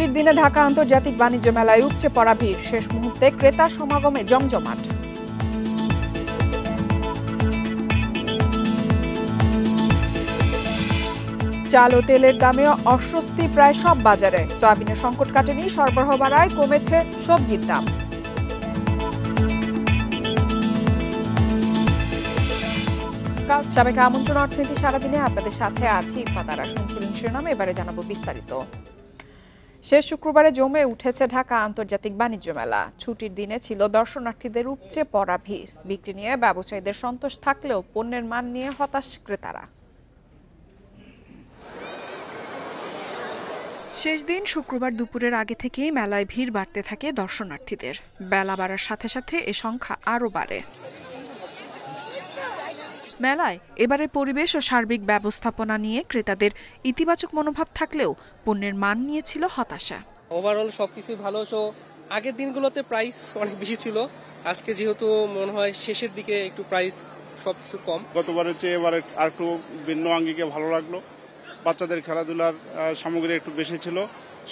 ছুটির দিনে ঢাকা আন্তর্জাতিক বাণিজ্য মেলায় উপচে পড়া ভিড়, শেষ মুহূর্তে ক্রেতা সমাগমে জমজমাট। চাল ও তেলের দামেও অস্বস্তি প্রায় সব বাজারে। সয়াবিনের সংকট কাটেনি, সরবরাহ বাড়ায় কমেছে সবজির দাম। কাল সাবেক আমন্ত্রণ অর্থনীতি সারাদিনে আপনাদের সাথে আছি ইফাতারা। শুনছিলেন শিরোনাম, এবারে জানাবো বিস্তারিত। শেষ শুক্রবারে জমে উঠেছে ঢাকা আন্তর্জাতিক বাণিজ্য মেলা। ছুটির দিনে ছিল দর্শনার্থীদের উপচে পড়া ভিড়। বিক্রি নিয়ে ব্যবসায়ীদের সন্তোষ থাকলেও পণ্যের মান নিয়ে হতাশ ক্রেতারা। শেষ দিন শুক্রবার দুপুরের আগে থেকেই মেলায় ভিড় বাড়তে থাকে দর্শনার্থীদের। বেলা বাড়ার সাথে সাথে এ সংখ্যা আরও বাড়ে। মেলায় এবারের পরিবেশ ও সার্বিক ব্যবস্থাপনা নিয়ে ক্রেতাদের ইতিবাচক মনোভাব থাকলেও পণ্যের মান নিয়ে ছিল হতাশা। ওভারঅল সবকিছুই ভালো। আগের দিনগুলোতে প্রাইস অনেক বেশি ছিল, আজকে যেহেতু মনে হয় শেষের দিকে একটু প্রাইস সবকিছু কম। গতবারের চেয়ে এবারে আর একটু ভিন্ন আঙ্গিকে ভালো লাগলো। বাচ্চাদের খেলাধুলার সামগ্রী একটু বেশি ছিল,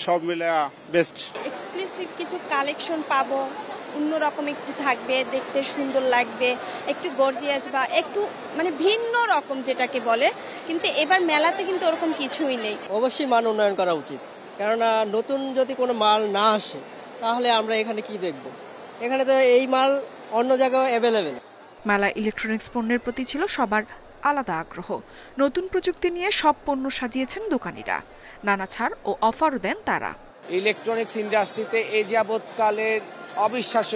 সব মিলে বেস্ট। এক্সক্লুসিভ কিছু কালেকশন পাবো, অন্যরকম একটু থাকবে, দেখতে সুন্দর লাগবে, একটু গর্জিয়াস বা একটু মানে ভিন্ন রকম যেটাকে বলে। কিন্তু এবার মেলাতে কিন্তু ওরকম কিছুই নেই। অবশ্যই মান উন্নয়ন করা উচিত, কেননা নতুন যদি কোনো মাল না আসে তাহলে আমরা এখানে কি দেখব? এখানে তো এই মাল অন্য জায়গায় অ্যাভেলেবেল। মেলা ইলেকট্রনিক্স পণ্যের প্রতি ছিল সবার আলাদা আগ্রহ। নতুন প্রযুক্তি নিয়ে সব পণ্য সাজিয়েছেন দোকানিরা, নানা ছাড় ও অফারও দেন তারা। ইলেকট্রনিক্স ইন্ডাস্ট্রিতে এই যাবৎকালের অবিশ্বাস্য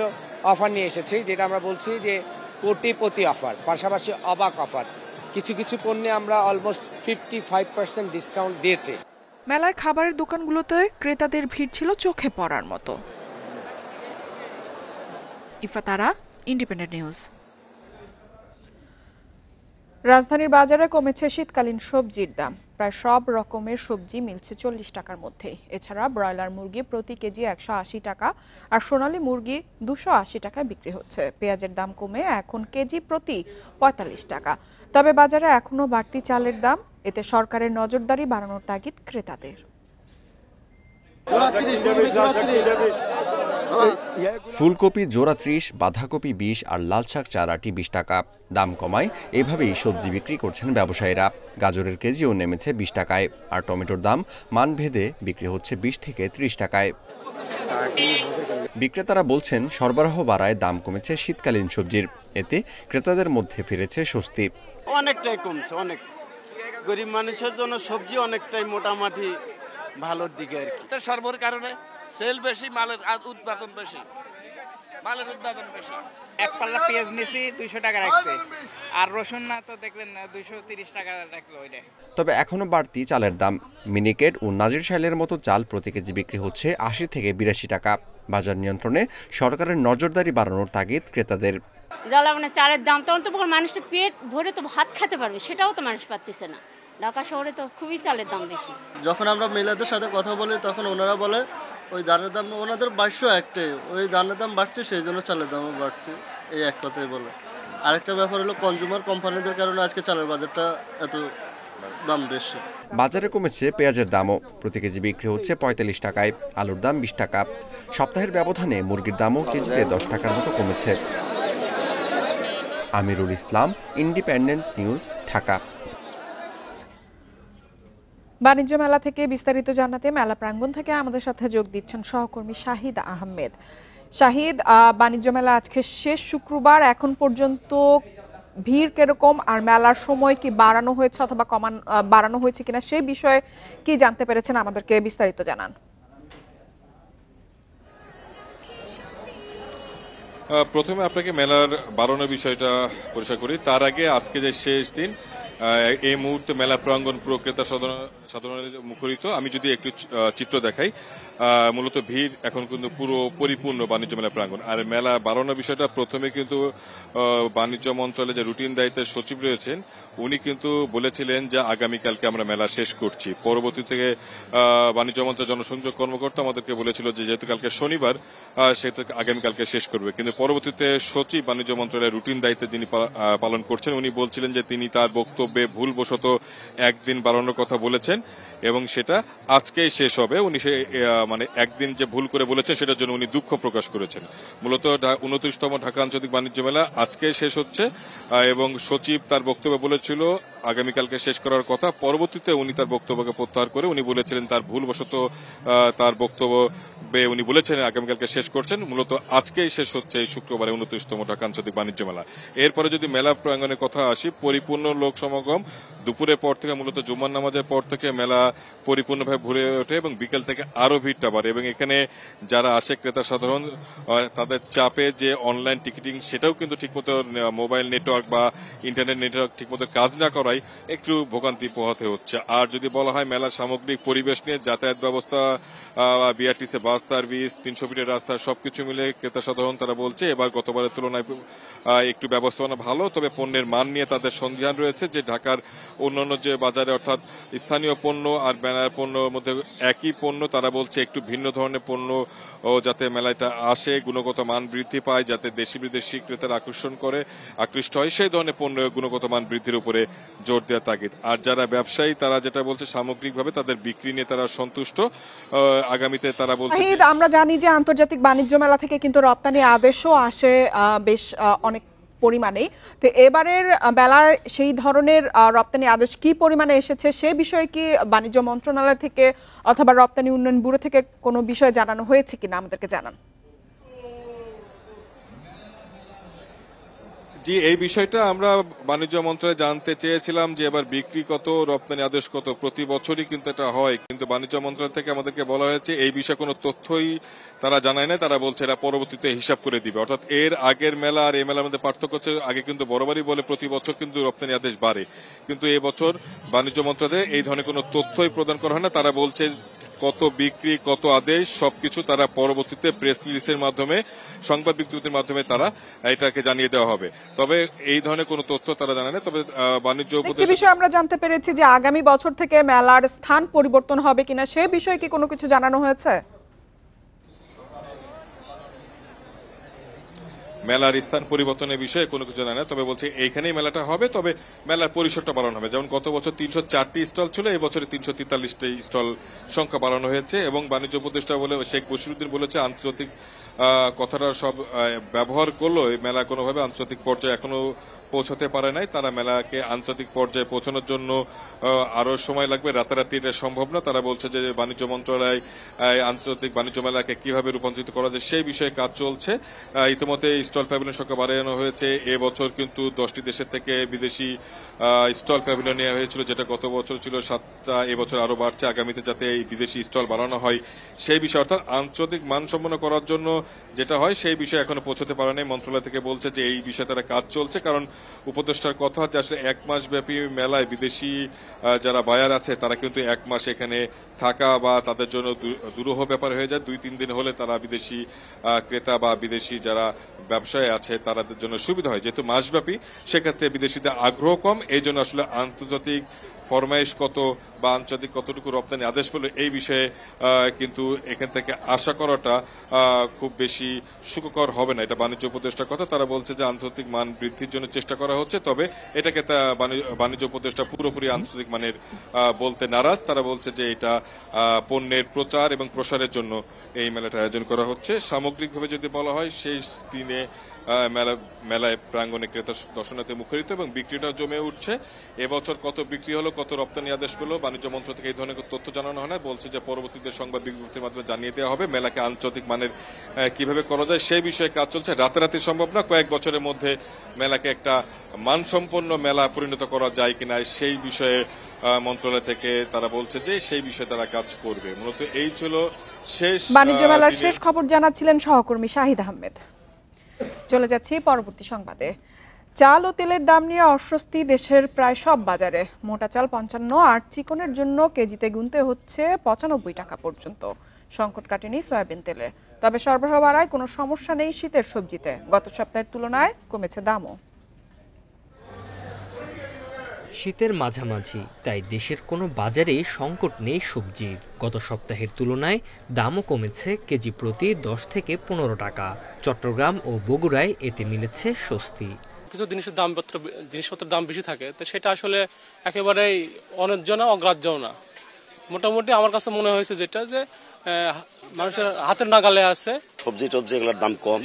অফার নিয়ে এসেছি, যেটা আমরা বলছি যে কোটিপতি অফার, পাশাপাশি অবাক অফার। কিছু কিছু পণ্যে আমরা অলমোস্ট 55% ডিসকাউন্ট দিয়েছি। মেলায় খাবারের দোকানগুলোতে ক্রেতাদের ভিড় ছিল চোখে পড়ার মতো। ইফাতারা, ইন্ডিপেন্ডেন্ট নিউজ। রাজধানীর বাজারে কমেছে শীতকালীন সবজির দাম। প্রায় সব রকমের সবজি মিলছে 40 টাকার মধ্যে। এছাড়া ব্রয়লার মুরগি প্রতি কেজি 180 টাকা আর সোনালী মুরগি 280 টাকায় বিক্রি হচ্ছে। পেঁয়াজের দাম কমে এখন কেজি প্রতি 45 টাকা। তবে বাজারে এখনো বাড়তি চালের দাম, এতে সরকারের নজরদারি বাড়ানোর তাগিদ ক্রেতাদের। ফুলকপি জোড়া 30, বাঁধাকপি 20 আর লাল শাক চারাটি 20 টাকা। দাম কমায় এভাবেই সবজি বিক্রি করছেন ব্যবসায়ীরা। গাজরের কেজিও নেমেছে 20 টাকায়, আর টমেটোর দাম মানভেদে বিক্রি হচ্ছে 20 থেকে 30 টাকায়। বিক্রেতারা বলছেন সরবরাহ বাড়ায় দাম কমেছে শীতকালীন সবজির, এতে ক্রেতাদের মধ্যে ফিরেছে স্বস্তি। অনেকটাই কমছে, অনেক গরিব মানুষের জন্য সবজি অনেকটাই মোটামুটি ভালোর দিকে আর কি। সরবরাহের কারণে সেল বেশি, মালের উৎপাদন বেশি, মালের উৎপাদন বেশি। এক পাল্লা পেঁয়াজ নিছি 200 টাকা রাখছে, আর রসুন না তো দেখলেন 230 টাকা রাখলো ওইটা। তবে এখনো বাড়তি চালের দাম। মিনিকেট ও নাজির শাইলের মতো চাল প্রতি কেজি বিক্রি হচ্ছে 80 থেকে 82 টাকা। বাজার নিয়ন্ত্রণে সরকারের নজরদারি বাড়ানোর তাগিদ ক্রেতাদের। জ্বালানি চালের দাম তখন তো মানুষটা পেট ভরে তো ভাত খেতে পারবে, সেটাও তো মানুষ পারতেছে না। ঢাকা শহরে তো খুবই চালের দাম বেশি। যখন আমরা মিলাদের সাথে কথা বলি তখন ওনারা বলে ওই ধানের দাম ওনাদের 2200 একটাই, ওই ধানের দাম বাড়ছে সেই জন্য চালের দামও বাড়ছে, এই এক কথাই বলে। আরেকটা ব্যাপার হলো কনজিউমার কোম্পানিদের কারণে আজকে চালের বাজারটা এত দাম বেশি। বাজারে কমেছে পেঁয়াজের দামও, প্রতি কেজি বিক্রি হচ্ছে 45 টাকায়। আলুর দাম 20 টাকা। সপ্তাহের ব্যবধানে মুরগির দামও কেজিতে 10 টাকার মতো কমেছে। Amirul Islam, independent news, Dhaka. বাণিজ্য মেলা থেকে বিস্তারিত জানাতে মেলা প্রাঙ্গণ থেকে আমাদের সাথে যোগ দিচ্ছেন সহকর্মী শাহিদ আহমেদ। শাহিদ, বাণিজ্য মেলা আজকে শেষ শুক্রবার, এখন পর্যন্ত ভিড় কিরকম আর মেলার সময় কি বাড়ানো হয়েছে অথবা বাড়ানো হয়েছে কিনা সেই বিষয়ে কি জানতে পেরেছেন আমাদেরকে বিস্তারিত জানান। প্রথমে আপনাকে মেলার বাড়ানোর বিষয়টা পরিষ্কার করি, তার আগে আজকে যে শেষ দিন, এই মুহূর্তে মেলা প্রাঙ্গণ পুরো ক্রেতা সাধারণের মুখরিত। আমি যদি একটু চিত্র দেখাই, মূলত ভিড় এখন কিন্তু পুরো পরিপূর্ণ বাণিজ্য মেলা প্রাঙ্গণ। আর মেলা বাড়ানোর বিষয়টা প্রথমে কিন্তু বাণিজ্য মন্ত্রণালয়ে যে রুটিন দায়িত্বের সচিব রয়েছেন উনি কিন্তু বলেছিলেন যে আগামীকালকে আমরা মেলা শেষ করছি। পরবর্তী থেকে বাণিজ্য মন্ত্রণালয়ের জনসংযোগ কর্মকর্তা আমাদেরকে বলেছিল যে যেহেতু কালকে শনিবার সেহেতু আগামীকালকে শেষ করবে, কিন্তু পরবর্তীতে সচিব বাণিজ্য মন্ত্রণালয়ের রুটিন দায়িত্বে যিনি পালন করছেন উনি বলছিলেন যে তিনি তার বক্তব্যে ভুলবশত একদিন বাড়ানোর কথা বলেছেন। এবং সেটা আজকেই শেষ হবে। উনি মানে একদিন যে ভুল করে বলেছেন সেটার জন্য উনি দুঃখ প্রকাশ করেছেন। মূলত 29তম ঢাকা আন্তর্জাতিক বাণিজ্য মেলা আজকেই শেষ হচ্ছে এবং সচিব তার বক্তব্যে বলেছিল আগামীকালকে শেষ করার কথা। পরবর্তীতে উনি তার বক্তব্যকে প্রত্যাহার করে উনি বলেছিলেন তার ভুলবশত তার বক্তব্যে উনি বলেছেন আগামীকালকে শেষ করছেন। মূলত আজকেই শেষ হচ্ছে এই শুক্রবারে 29তম ঢাকা আন্তর্জাতিক বাণিজ্য মেলা। এরপরে যদি মেলা প্রাঙ্গণের কথা আসি, পরিপূর্ণ লোক সমাগম দুপুরের পর থেকে, মূলত জুমার নামাজের পর থেকে মেলা পরিপূর্ণভাবে ভরে ওঠে এবং বিকেল থেকে আরো ভিড়টা বাড়ে এবং এখানে যারা আসে ক্রেতা সাধারণ তাদের চাপে যে অনলাইন টিকিটিং সেটাও কিন্তু ঠিকমতো মোবাইল নেটওয়ার্ক বা ইন্টারনেট নেটওয়ার্ক ঠিকমতো কাজ না করায় একটু ভোগান্তি পোহাতে হচ্ছে। আর যদি বলা হয় মেলার সামগ্রিক পরিবেশ নিয়ে, যাতায়াত ব্যবস্থা, বিআরটিসি বাস সার্ভিস, 300 ফিটের রাস্তা সবকিছু মিলে ক্রেতা সাধারণ তারা বলছে এবার গতবারের তুলনায় একটু ব্যবস্থাপনা ভালো, তবে পণ্যের মান নিয়ে তাদের সন্দেহান রয়েছে যে ঢাকার অন্যান্য যে বাজারে অর্থাৎ স্থানীয় পণ্য আর ব্যানার পণ্যের মধ্যে একই পণ্য, তারা বলছে একটু ভিন্ন ধরনের পণ্য যাতে মেলাটা আসে, গুণগত মান বৃদ্ধি পায়, যাতে দেশি বিদেশি ক্রেতারা আকৃষ্ট হয় সেই ধরনের পণ্য গুণগত মান বৃদ্ধির উপরে জোর দেওয়ার তাগিদ। আর যারা ব্যবসায়ী তারা যেটা বলছে সামগ্রিকভাবে তাদের বিক্রি নিয়ে তারা সন্তুষ্ট। আগামীতে তারা বলছে আমরা জানি যে আন্তর্জাতিক বাণিজ্য মেলা থেকে কিন্তু রপ্তানি আদেশও আসে বেশ অনেক পরিমাণে। তো এবারের বেলায় সেই ধরনের রপ্তানি আদেশ কি পরিমাণে এসেছে সে বিষয়ে কি বাণিজ্য মন্ত্রণালয় থেকে অথবা রপ্তানি উন্নয়ন ব্যুরো থেকে কোনো বিষয় জানানো হয়েছে কিনা আমাদেরকে জানান। জি, এই বিষয়টা আমরা বাণিজ্য মন্ত্রণালয়ে জানতে চেয়েছিলাম যে এবার বিক্রি কত, রপ্তানি আদেশ কত। প্রতি বছরই কিন্তু এটা হয়, কিন্তু বাণিজ্য মন্ত্রণালয় থেকে আমাদেরকে বলা হয়েছে এই বিষয়ে কোনো তথ্যই তারা জানায় না। তারা বলছে এরা পরবর্তীতে হিসাব করে দিবে। অর্থাৎ এর আগের মেলা আর এই মেলার মধ্যে পার্থক্য হচ্ছে আগে কিন্তু বরাবরই বলে প্রতি বছর কিন্তু রপ্তানি আদেশ বাড়ে, কিন্তু এবছর বাণিজ্য মন্ত্রণালয়ে এই ধরনের কোনো তথ্যই প্রদান করা হয় না। তারা বলছে কত বিক্রি কত আদেশ সবকিছু তারা পরবর্তীতে প্রেস রিলিজের মাধ্যমে, সংবাদ বিজ্ঞপ্তির মাধ্যমে তারা এটাকে জানিয়ে দেওয়া হবে। তবে এই ধরনের কোনো তথ্য তারা জানায় না। তবে বাণিজ্য উপদেষ্টা বিষয়ে আমরা জানতে পেরেছি যে আগামী বছর থেকে মেলার স্থান পরিবর্তন হবে কিনা সে বিষয়ে কি কোনো কিছু জানানো হয়েছে? মেলার স্থান পরিবর্তনের বিষয়ে কোনো কিছু জানায় না, তবে বলছে এইখানেই মেলাটা হবে, তবে মেলার পরিসরটা বাড়ানো হবে। যেমন গত বছর 304টি স্টল ছিল, এই বছরে 343টি স্টল সংখ্যা বাড়ানো হয়েছে। এবং বাণিজ্য উপদেষ্টা বলে শেখ বশিরউদ্দিন বলেছে আন্তর্জাতিক কথাটা সব ব্যবহার করলো এই মেলা কোনোভাবে আন্তর্জাতিক পর্যায়ে এখনো পৌঁছাতে পারে নাই। তারা মেলাকে আন্তর্জাতিক পর্যায়ে পৌঁছানোর জন্য আরো সময় লাগবে, রাতারাতি এটা সম্ভব না। তারা বলছে যে বাণিজ্য মন্ত্রণালয় আন্তর্জাতিক বাণিজ্য মেলাকে কিভাবে রূপান্তরিত করা যায় সেই বিষয়ে কাজ চলছে। ইতিমধ্যে স্টল প্যাভিলিয়ন সংখ্যা বাড়ানো হয়েছে। এবছর কিন্তু 10টি দেশের থেকে বিদেশি স্টল প্যাভিলিয়ন নেওয়া হয়েছিল, যেটা গত বছর ছিল 7টা, এবছর আরো বাড়ছে। আগামীতে যাতে এই বিদেশি স্টল বাড়ানো হয় সেই বিষয়ে, অর্থাৎ আন্তর্জাতিক মানসম্পন্ন করার জন্য যেটা হয় সেই বিষয়ে এখনো পৌঁছতে পারে নাই। মন্ত্রণালয় থেকে বলছে যে এই বিষয়ে তারা কাজ চলছে, কারণ উপদেষ্টার কথা যে আসলে 1 মাস ব্যাপী মেলায় বিদেশি যারা বায়ার আছে তারা কিন্তু 1 মাস এখানে থাকা বা তাদের জন্য দুরূহ ব্যাপার হয়ে যায়। 2-3 দিন হলে তারা বিদেশি ক্রেতা বা বিদেশি যারা ব্যবসায়ী আছে তাদের জন্য সুবিধা হয়। যেহেতু মাসব্যাপী সেক্ষেত্রে বিদেশিদের আগ্রহ কম, এই জন্য আসলে আন্তর্জাতিক ফরমাইশ কত বা আন্তর্জাতিক কতটুকু রপ্তানি আদেশ পেল এই বিষয়ে কিন্তু এখান থেকে আশা করাটা খুব বেশি সুখকর হবে না। এটা বাণিজ্য উপদেষ্টার কথা। তারা বলছে যে আন্তর্জাতিক মান বৃদ্ধির জন্য চেষ্টা করা হচ্ছে, তবে এটাকে বাণিজ্য উপদেষ্টা পুরোপুরি আন্তর্জাতিক মানের বলতে নারাজ। তারা বলছে যে এটা পণ্যের প্রচার এবং প্রসারের জন্য এই মেলাটা আয়োজন করা হচ্ছে। সামগ্রিকভাবে যদি বলা হয় শেষ দিনে মেলায় প্রাঙ্গণে ক্রেতা দর্শনার্থী মুখরিত এবং বিক্রিটাও জমে উঠছে। এবছর কত বিক্রি হলো, কত রপ্তানি আদেশ পেল বাণিজ্য মন্ত্রণালয় থেকে এই ধরনের তথ্য জানানো হয় না। বলছে যে পরবর্তীতে সংবাদ বিজ্ঞপ্তির মাধ্যমে জানিয়ে দেওয়া হবে মেলাকে আন্তর্জাতিক মানের কিভাবে করা যায় সেই বিষয়ে কাজ চলছে। রাতারাতি সম্ভব না, কয়েক বছরের মধ্যে মেলাকে একটা মানসম্পন্ন মেলা পরিণত করা যায় কিনা সেই বিষয়ে মন্ত্রণালয় থেকে তারা বলছে যে সেই বিষয়ে তারা কাজ করবে। মূলত এই ছিল শেষ বাণিজ্য মেলার শেষ খবর জানাচ্ছিলেন সহকর্মী শাহিদ আহমেদ। চলে যাচ্ছি পরবর্তী সংবাদে। চাল ও তেলের দাম নিয়ে অস্বস্তি দেশের প্রায় সব বাজারে। মোটা চাল 55 আর চিকনের জন্য কেজিতে গুনতে হচ্ছে 95 টাকা পর্যন্ত। সংকট কাটেনি সয়াবিন তেলের, তবে সরবরাহ বাড়ায় কোনো সমস্যা নেই শীতের সবজিতে। গত সপ্তাহের তুলনায় কমেছে দামও। শীতের মাঝামাঝি, তাই দেশের কোনো বাজারে সংকট নেই সবজির। গত সপ্তাহের তুলনায় দামও কমেছে কেজি প্রতি 10 থেকে 15 টাকা। চট্টগ্রাম ও বগুড়ায় এতে মিলেছে স্বস্তি। কিছু জিনিসপত্রের দাম বেশি থাকে, তো সেটা আসলে একেবারেই অন্যায্য না, অগ্রাহ্য না। মোটামুটি আমার কাছে মনে হয়েছে যেটা যে মানুষের হাতের নাগালে আছে। সবজি টবজি এগুলোর দাম কম,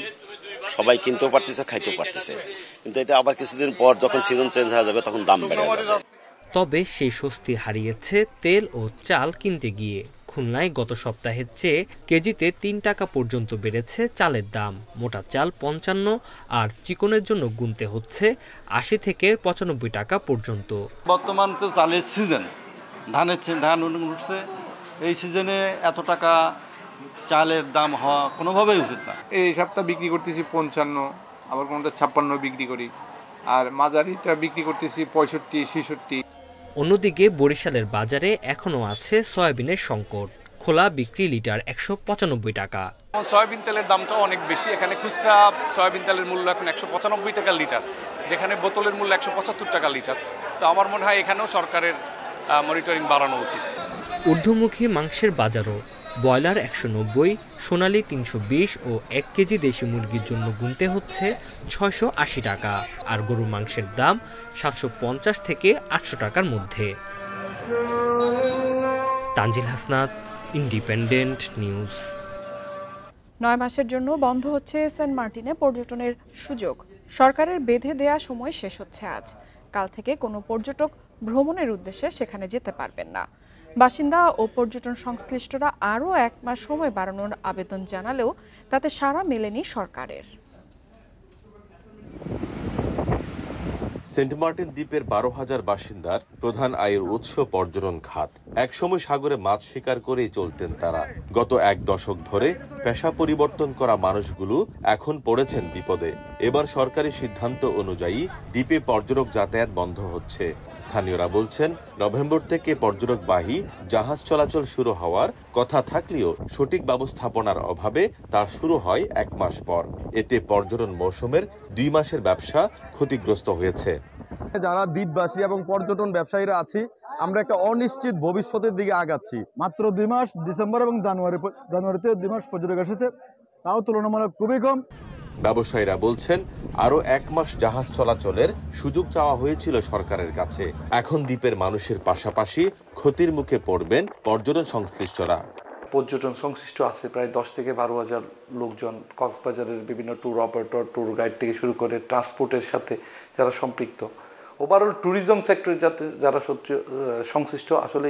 সবাই কিনতেও পারতেছে, খাইতেও পারতেছে, কিন্তু এটা আবার কিছুদিন পর যখন সিজন চেঞ্জ হয়ে যাবে তখন দাম বেড়ে যাবে। তবে সেই স্বস্তি হারিয়েছে তেল ও চাল কিনতে গিয়ে। খুলনায় গত সপ্তাহের চেয়ে কেজিতে 3 টাকা পর্যন্ত বেড়েছে চালের দাম। মোটা চাল 55 আর চিকনের জন্য গুনতে হচ্ছে 80 থেকে 95 টাকা পর্যন্ত। বর্তমান তো চালের সিজন, ধান উঠছে, এই সিজনে এত টাকা চালের দাম হওয়া কোনোভাবেই উচিত না। এই সপ্তাহ বিক্রি করতেছি 55, আবার কোনটা 56 বিক্রি করি, আর মাঝারিটা বিক্রি করতেছি 65, 66। অন্যদিকে বরিশালের বাজারে এখনও আছে সয়াবিনের সংকট। খোলা বিক্রি লিটার 195 টাকা। সয়াবিন তেলের দামটা অনেক বেশি। এখানে খুচরা সয়াবিন তেলের মূল্য এখন 195 টাকা লিটার, যেখানে বোতলের মূল্য 175 টাকা লিটার। তো আমার মনে হয় এখানেও সরকারের মনিটরিং বাড়ানো উচিত। ঊর্ধ্বমুখী মাংসের বাজারও ব্রয়লার 190, সোনালী 320 ও 1 কেজি দেশি মুরগির জন্য গুনতে হচ্ছে 680 টাকা। আর গরুর মাংসের দাম 750 থেকে 800 টাকার মধ্যে। Tanzil Hasnat, independent news. 9 মাসের জন্য বন্ধ হচ্ছে সেন্ট মার্টিনে পর্যটনের সুযোগ। সরকারের বেঁধে দেয়া সময় শেষ হচ্ছে আজ। কাল থেকে কোনো পর্যটক ভ্রমণের উদ্দেশ্যে সেখানে যেতে পারবেন না। বাসিন্দা ও পর্যটন সংশ্লিষ্টরা আরও 1 মাস সময় বাড়ানোর আবেদন জানালেও তাতে সাড়া মেলেনি সরকারের। সেন্ট মার্টিন দ্বীপের 12,000 বাসিন্দার প্রধান আয়ের উৎস পর্যটন খাত। একসময় সাগরে মাছ শিকার করেই চলতেন তারা। গত 1 দশক ধরে পেশা পরিবর্তন করা মানুষগুলো এখন পড়েছেন বিপদে। এবার সরকারি সিদ্ধান্ত অনুযায়ী দ্বীপে পর্যটক যাতায়াত বন্ধ হচ্ছে। স্থানীয়রা বলছেন, নভেম্বর থেকে পর্যটকবাহী জাহাজ চলাচল শুরু হওয়ার কথা থাকলেও সঠিক ব্যবস্থাপনার অভাবে তা শুরু হয় 1 মাস পর। এতে পর্যটন মৌসুমের 2 মাসের ব্যবসা ক্ষতিগ্রস্ত হয়েছে। যারা দ্বীপবাসী এবং পর্যটন ব্যবসায়ীরা আছি, আমরা একটা অনিশ্চিত ভবিষ্যতের দিকে আগাচ্ছি। মাত্র 2 মাস, ডিসেম্বর এবং জানুয়ারিতে 2 মাস পর্যটক এসেছে, তাও তুলনামূলক খুবই কম। ব্যবসায়ীরা বলছেন, আরো 1 মাস জাহাজ চলাচলের সুযোগ চাওয়া হয়েছিল সরকারের কাছে। এখন দ্বীপের মানুষের পাশাপাশি ক্ষতির মুখে পড়বেন পর্যটন সংশ্লিষ্টরা। পর্যটন সংশ্লিষ্ট আছে প্রায় 10 থেকে 12,000 লোকজন। কক্সবাজারের বিভিন্ন ট্যুর অপারেটর, ট্যুর গাইড থেকে শুরু করে ট্রান্সপোর্টের সাথে যারা সম্পৃক্ত, ওভারঅল ট্যুরিজম সেক্টরে যারা সংশ্লিষ্ট, আসলে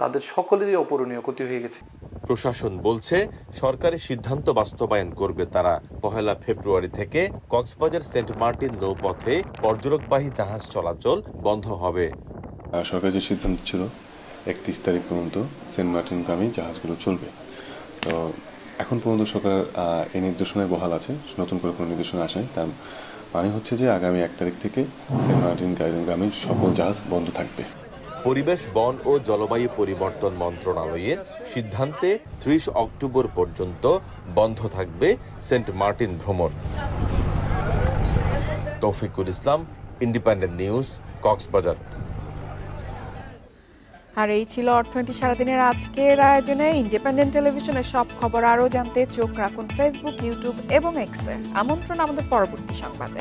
তাদের সকলেরই অপূরণীয় ক্ষতি হয়ে গেছে। প্রশাসন বলছে, সরকারি সিদ্ধান্ত বাস্তবায়ন করবে তারা। 1 ফেব্রুয়ারি থেকে কক্সবাজার সেন্ট মার্টিন নৌপথে পর্যটকবাহী জাহাজ চলাচল বন্ধ হবে। সরকারের যে সিদ্ধান্ত ছিল 31 তারিখ পর্যন্ত সেন্ট মার্টিনগামী জাহাজগুলো চলবে। তো এখন পর্যন্ত সরকার এই নির্দেশনায় বহাল আছে, নতুন করে কোনো নির্দেশনা আসেনি। তার মানে হচ্ছে যে আগামী 1 তারিখ থেকে সেন্ট মার্টিনগামী সকল জাহাজ বন্ধ থাকবে। পরিবেশ, বন ও জলবায়ু পরিবর্তন মন্ত্রণালয়ের সিদ্ধান্তে 30 অক্টোবর পর্যন্ত বন্ধ থাকবে সেন্ট মার্টিন ভ্রমণ। তৌফিকুল ইসলাম, ইন্ডিপেন্ডেন্ট নিউজ, কক্সবাজার। আর এই ছিল অর্থনীতি সারাদিনের আজকের আয়োজনে। ইন্ডিপেন্ডেন্ট টেলিভিশনের সব খবর আরও জানতে চোখ রাখুন ফেসবুক, ইউটিউব এবং এক্সে। আমন্ত্রণ আমাদের পরবর্তী সংবাদে।